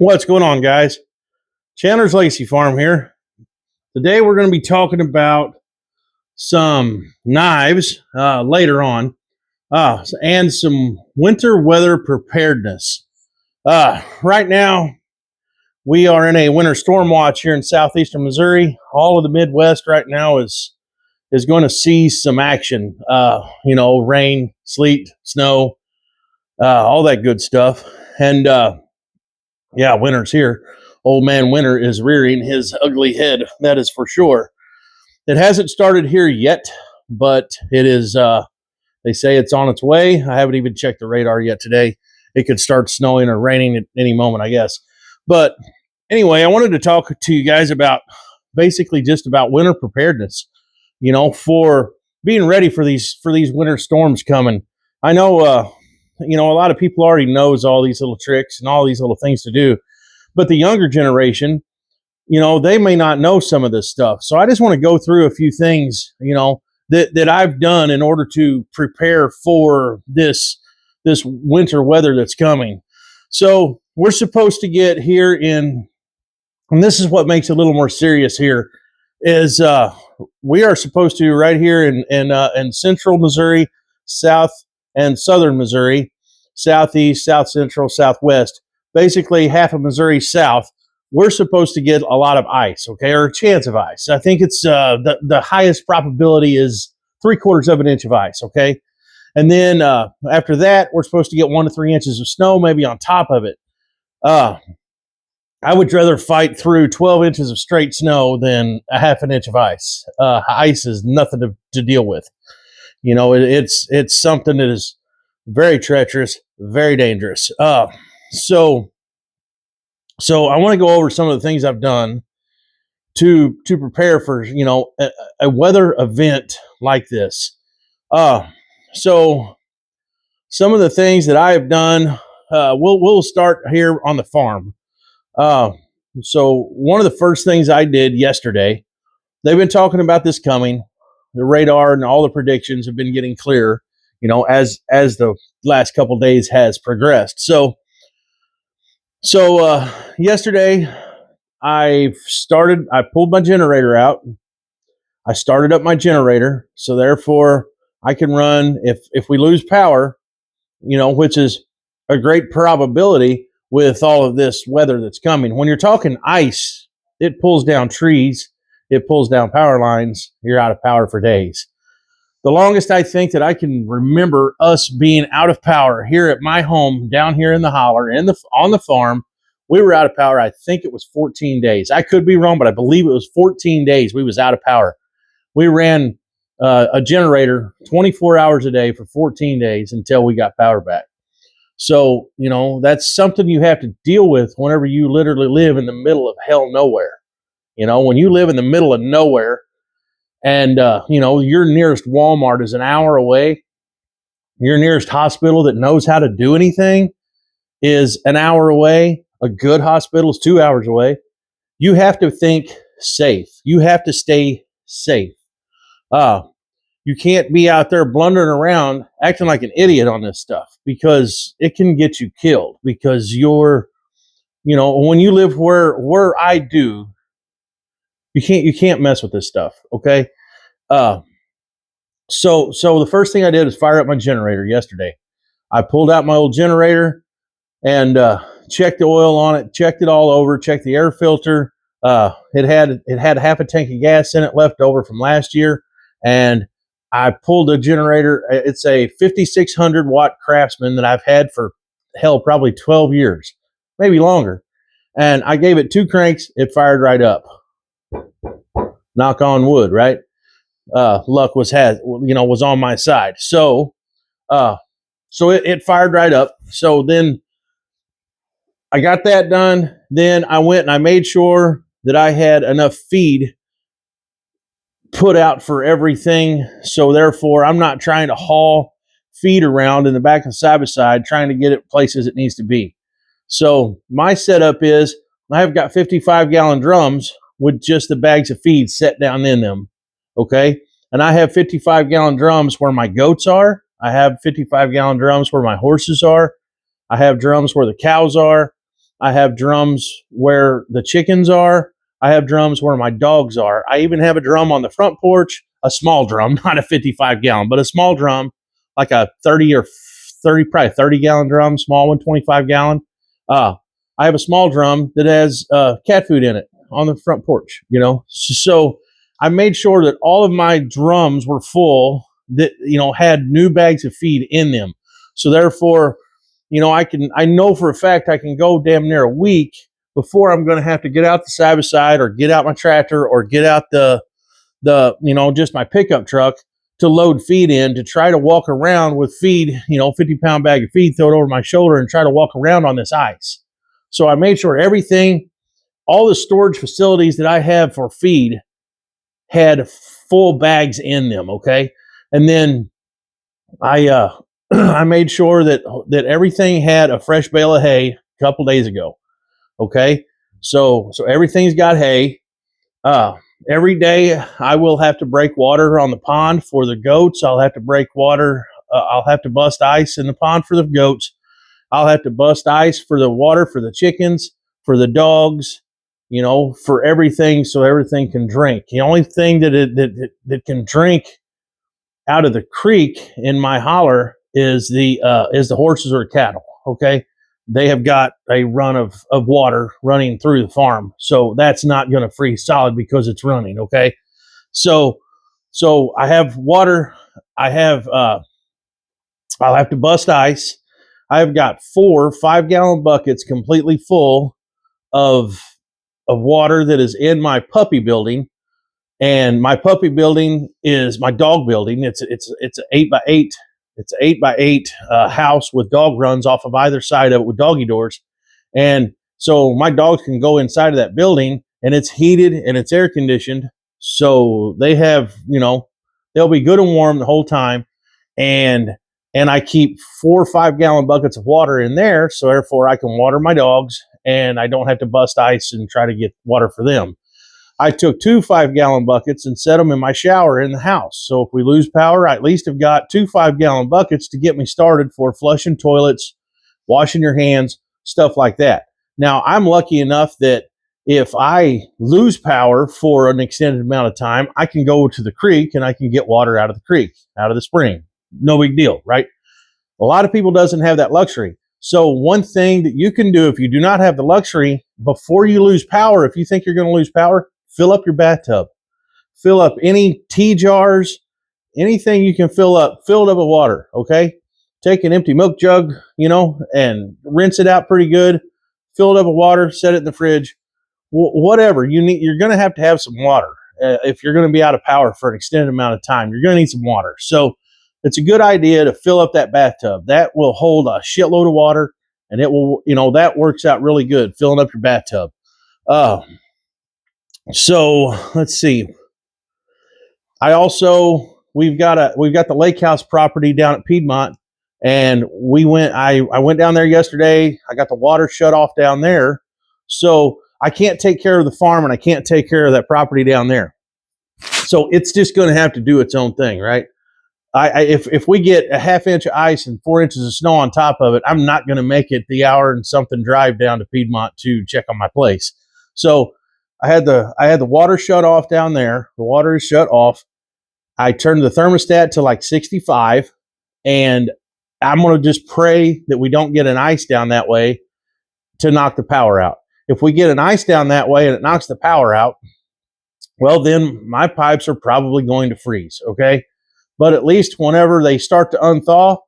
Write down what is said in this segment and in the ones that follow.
What's going on, guys? Chandler's Legacy Farm here. Today we're going to be talking about some knives later on and some winter weather preparedness. Right now, we are in a winter storm watch here in southeastern Missouri. All of the Midwest right now is going to see some action. Rain, sleet, snow, all that good stuff. And winter's here. Old man winter is rearing his ugly head. That is for sure. It hasn't started here yet, but it is. They say it's on its way. I haven't even checked the radar yet today. It could start snowing or raining at any moment, I guess. But anyway, I wanted to talk to you guys about basically just about winter preparedness. For being ready for these winter storms coming. I know. A lot of people already knows all these little tricks and all these little things to do. But the younger generation, they may not know some of this stuff. So I just want to go through a few things, that I've done in order to prepare for this winter weather that's coming. So we're supposed to get here and this is what makes it a little more serious here, is we are supposed to right here in central Missouri, south and southern Missouri, southeast, south central, southwest, basically half of Missouri south, we're supposed to get a lot of ice, okay, or a chance of ice. I think it's the highest probability is 3/4 of an inch of ice, okay? And then after that, we're supposed to get 1 to 3 inches of snow, maybe on top of it. I would rather fight through 12 inches of straight snow than a half an inch of ice. Ice is nothing to deal with. It's something that is very treacherous, very dangerous. So I want to go over some of the things I've done to prepare for a weather event like this. So some of the things that I have done, we'll start here on the farm. So one of the first things I did yesterday, they've been talking about this coming. The radar and all the predictions have been getting clearer, as the last couple of days has progressed. So yesterday I pulled my generator out. I started up my generator. So therefore I can run if we lose power, which is a great probability with all of this weather that's coming. When you're talking ice, it pulls down trees, it pulls down power lines. You're out of power for days. The longest I think that I can remember us being out of power here at my home down here in the holler on the farm, we were out of power. I think it was 14 days. I could be wrong, but I believe it was 14 days we was out of power. We ran a generator 24 hours a day for 14 days until we got power back. So, that's something you have to deal with whenever you literally live in the middle of hell nowhere. When you live in the middle of nowhere, and, your nearest Walmart is an hour away. Your nearest hospital that knows how to do anything is an hour away. A good hospital is 2 hours away. You have to think safe. You have to stay safe. You can't be out there blundering around acting like an idiot on this stuff because it can get you killed because when you live where I do, you can't mess with this stuff, okay? So the first thing I did is fire up my generator yesterday. I pulled out my old generator and checked the oil on it, checked it all over, checked the air filter. It had half a tank of gas in it left over from last year, and I pulled a generator. It's a 5,600 watt Craftsman that I've had for probably 12 years, maybe longer. And I gave it 2 cranks. It fired right up. Knock on wood, right? Luck was on my side. So it fired right up. So then I got that done. Then I went and I made sure that I had enough feed put out for everything. So therefore I'm not trying to haul feed around in the back of the side by side, trying to get it places it needs to be. So my setup is I have got 55-gallon drums with just the bags of feed set down in them. Okay. And I have 55-gallon drums where my goats are. I have 55-gallon drums where my horses are. I have drums where the cows are. I have drums where the chickens are. I have drums where my dogs are. I even have a drum on the front porch, a small drum, not a 55 gallon, but a small drum, like a 30 or 30, probably 30 gallon drum, small one, 25 gallon. Uh, I have a small drum that has cat food in it on the front porch, you know. So I made sure that all of my drums were full that, you know, had new bags of feed in them. So therefore, you know, I know for a fact I can go damn near a week before I'm going to have to get out the side by side or get out my tractor or get out you know, just my pickup truck to load feed in, to try to walk around with feed, you know, 50-pound bag of feed, throw it over my shoulder and try to walk around on this ice. So I made sure everything, all the storage facilities that I have for feed had full bags in them. Okay. And then I I made sure that everything had a fresh bale of hay a couple days ago. Okay. So everything's got hay. Uh, every day I will have to break water on the pond for the goats. I'll have to break water. I'll have to bust ice in the pond for the goats. I'll have to bust ice for the water for the chickens, for the dogs, you know, for everything, so everything can drink. The only thing that can drink out of the creek in my holler is the horses or cattle. Okay, they have got a run of water running through the farm, so that's not going to freeze solid because it's running. Okay, so I have water. I have I'll have to bust ice. I've got 4 5-gallon buckets completely full of water that is in my puppy building. And my puppy building is my dog building. It's an 8x8. It's an 8x8 house with dog runs off of either side of it with doggy doors. And so my dogs can go inside of that building, and it's heated and it's air conditioned. So they have, you know, they'll be good and warm the whole time. And I keep 4 or 5-gallon buckets of water in there, so therefore I can water my dogs, and I don't have to bust ice and try to get water for them. I took 2 5-gallon buckets and set them in my shower in the house. So if we lose power, I at least have got 2 5-gallon buckets to get me started for flushing toilets, washing your hands, stuff like that. Now, I'm lucky enough that if I lose power for an extended amount of time, I can go to the creek and I can get water out of the creek, out of the spring. No big deal, right? A lot of people doesn't have that luxury. So one thing that you can do if you do not have the luxury, before you lose power, if you think you're going to lose power, fill up your bathtub. Fill up any tea jars, anything you can fill it up with water, okay? Take an empty milk jug, you know, and rinse it out pretty good. Fill it up with water, set it in the fridge. Whatever you need, you're going to have some water. If you're going to be out of power for an extended amount of time, you're going to need some water. So it's a good idea to fill up that bathtub. That will hold a shitload of water, and it will, you know, that works out really good, filling up your bathtub. So let's see. We've got the lake house property down at Piedmont, and I went down there yesterday. I got the water shut off down there. So I can't take care of the farm and I can't take care of that property down there. So it's just going to have to do its own thing, right? If we get a half inch of ice and 4 inches of snow on top of it, I'm not going to make it the hour and something drive down to Piedmont to check on my place. So I had the water shut off down there. The water is shut off. I turned the thermostat to like 65, and I'm going to just pray that we don't get an ice down that way to knock the power out. If we get an ice down that way and it knocks the power out, well, then my pipes are probably going to freeze, okay? But at least whenever they start to unthaw,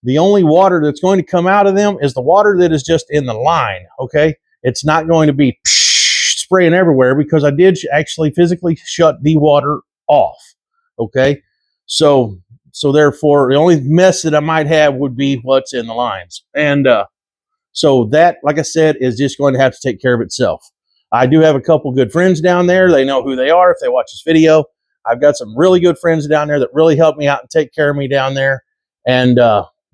the only water that's going to come out of them is the water that is just in the line, okay? It's not going to be spraying everywhere because I did actually physically shut the water off, okay? So therefore, the only mess that I might have would be what's in the lines. And so that, like I said, is just going to have to take care of itself. I do have a couple good friends down there. They know who they are if they watch this video. I've got some really good friends down there that really help me out and take care of me down there. And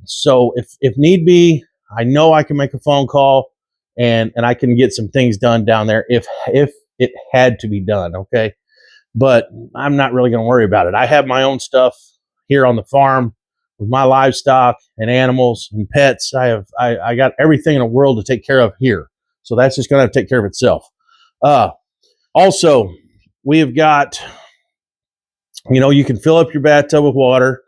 so if need be, I know I can make a phone call and I can get some things done down there if it had to be done, okay? But I'm not really going to worry about it. I have my own stuff here on the farm with my livestock and animals and pets. I got everything in the world to take care of here. So that's just going to have to take care of itself. Also, we have got, you can fill up your bathtub with water.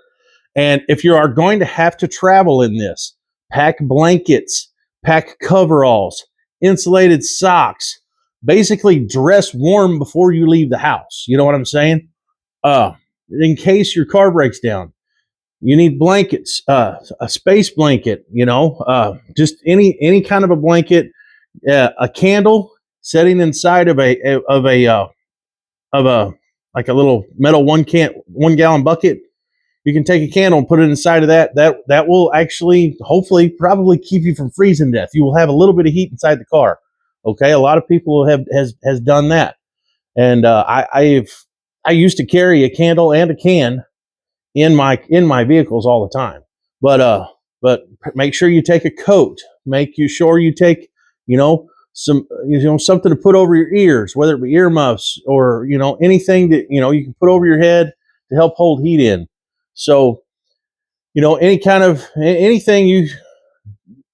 And if you are going to have to travel in this, pack blankets, pack coveralls, insulated socks, basically dress warm before you leave the house. You know what I'm saying? In case your car breaks down, you need blankets, a space blanket, just any kind of a blanket, a candle setting inside of a like a little metal 1 gallon bucket. You can take a candle and put it inside of that. That will actually, hopefully, probably keep you from freezing to death. You will have a little bit of heat inside the car. Okay, a lot of people has done that, and I used to carry a candle and a can in my vehicles all the time. But make sure you take a coat. Sure you take something to put over your ears, whether it be earmuffs or anything that you can put over your head to help hold heat in. So, anything you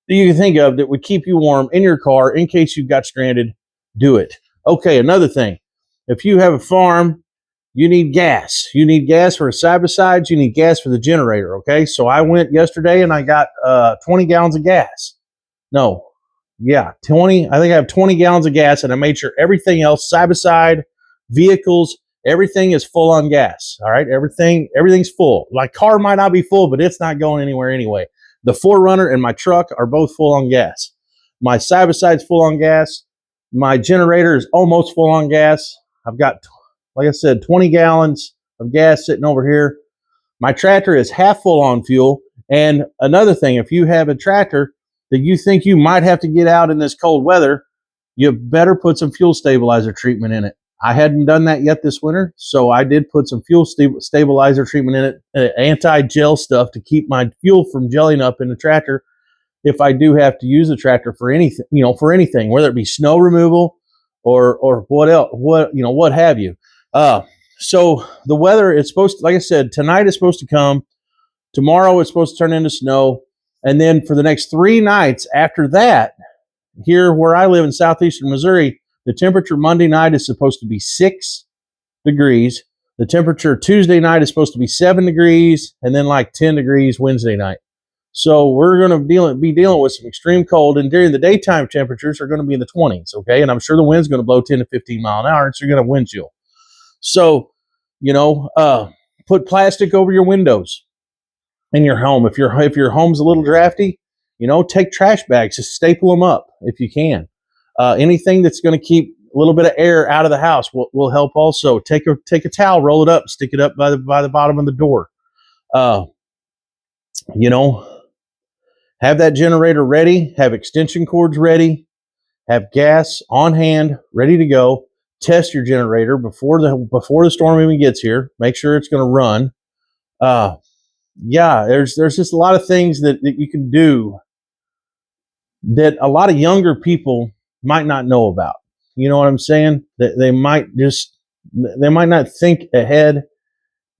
can think of that would keep you warm in your car in case you got stranded, do it. Okay, another thing. If you have a farm, you need gas. You need gas for a side-by-sides. You need gas for the generator, okay? So I went yesterday and I got 20 gallons of gas. No, yeah, 20. I think I have 20 gallons of gas, and I made sure everything else, side-by-side, vehicles, everything is full on gas. All right, everything's full. My car might not be full, but it's not going anywhere anyway. The 4Runner and my truck are both full on gas. My side-by-side's full on gas. My generator is almost full on gas. I've got, like I said, 20 gallons of gas sitting over here. My tractor is half full on fuel. And another thing, if you have a tractor that you think you might have to get out in this cold weather, you better put some fuel stabilizer treatment in it. I hadn't done that yet this winter, so I did put some fuel stabilizer treatment in it, anti-gel stuff to keep my fuel from gelling up in the tractor if I do have to use the tractor for anything, whether it be snow removal or what else, what have you. So the weather is supposed to, like I said, tonight is supposed to come. Tomorrow it's supposed to turn into snow. And then for the next 3 nights after that, here where I live in southeastern Missouri, the temperature Monday night is supposed to be 6 degrees. The temperature Tuesday night is supposed to be 7 degrees, and then like 10 degrees Wednesday night. So we're going to be dealing with some extreme cold, and during the daytime temperatures are going to be in the 20s, okay? And I'm sure the wind's going to blow 10 to 15 mile an hour, and so you're going to wind chill. So, put plastic over your windows in your home. If your home's a little drafty, take trash bags, just staple them up if you can. Anything that's going to keep a little bit of air out of the house will help also. Take a towel, roll it up, stick it up by the bottom of the door. Have that generator ready, have extension cords ready, have gas on hand, ready to go. Test your generator before the storm even gets here. Make sure it's going to run. There's just a lot of things that you can do that a lot of younger people might not know about. You know what I'm saying? That they might not think ahead.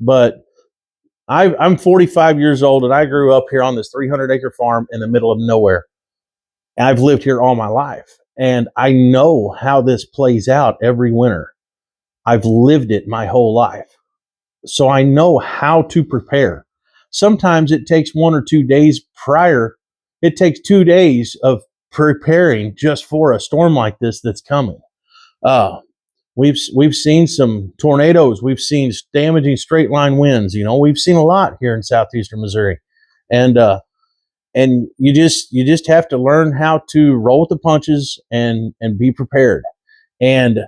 But I'm 45 years old, and I grew up here on this 300-acre farm in the middle of nowhere. I've lived here all my life, and I know how this plays out every winter. I've lived it my whole life, so I know how to prepare. Sometimes it takes 1 or 2 days prior. It takes 2 days of preparing just for a storm like this that's coming. We've seen some tornadoes. We've seen damaging straight line winds. We've seen a lot here in southeastern Missouri, and you just have to learn how to roll with the punches and be prepared. And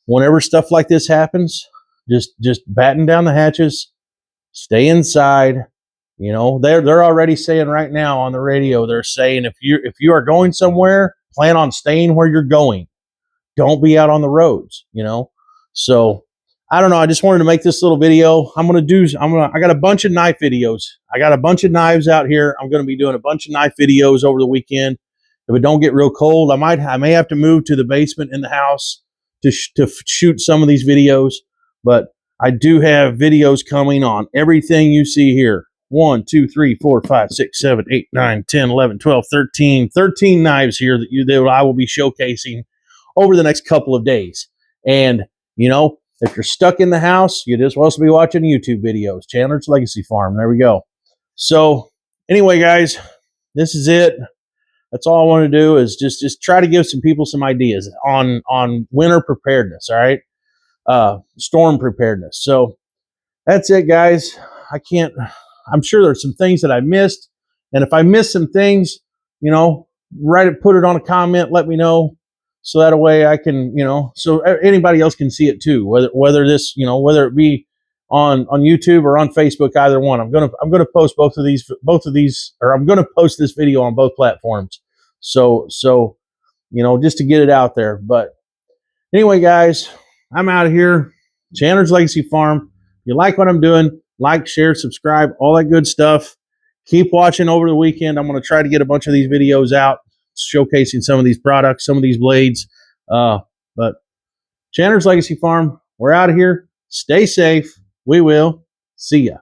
whenever stuff like this happens, just batten down the hatches, stay inside. They're already saying right now on the radio, they're saying if you are going somewhere, plan on staying where you're going. Don't be out on the roads, So I don't know. I just wanted to make this little video. I got a bunch of knife videos. I got a bunch of knives out here. I'm going to be doing a bunch of knife videos over the weekend. If it don't get real cold, I may have to move to the basement in the house to shoot some of these videos, but I do have videos coming on everything you see here. 1, 2, 3, 4, 5, 6, 7, 8, 9, 10, 11, 12, 13. 13 knives here that I will be showcasing over the next couple of days. And, you know, if you're stuck in the house, you're just supposed to be watching YouTube videos. Chandler's Legacy Farm. There we go. So, anyway, guys, this is it. That's all I want to do is just try to give some people some ideas on winter preparedness. All right, storm preparedness. So that's it, guys. I'm sure there's some things that I missed, and if I missed some things, you know, put it on a comment. Let me know, so that way I can, so anybody else can see it too. Whether whether it be on YouTube or on Facebook, either one. I'm gonna post both of these, or I'm gonna post this video on both platforms. So just to get it out there. But anyway, guys, I'm out of here. Chandler's Legacy Farm. If you like what I'm doing, like, share, subscribe, all that good stuff. Keep watching over the weekend. I'm going to try to get a bunch of these videos out showcasing some of these products, some of these blades. But Chandler's Legacy Farm, we're out of here. Stay safe. We will see ya.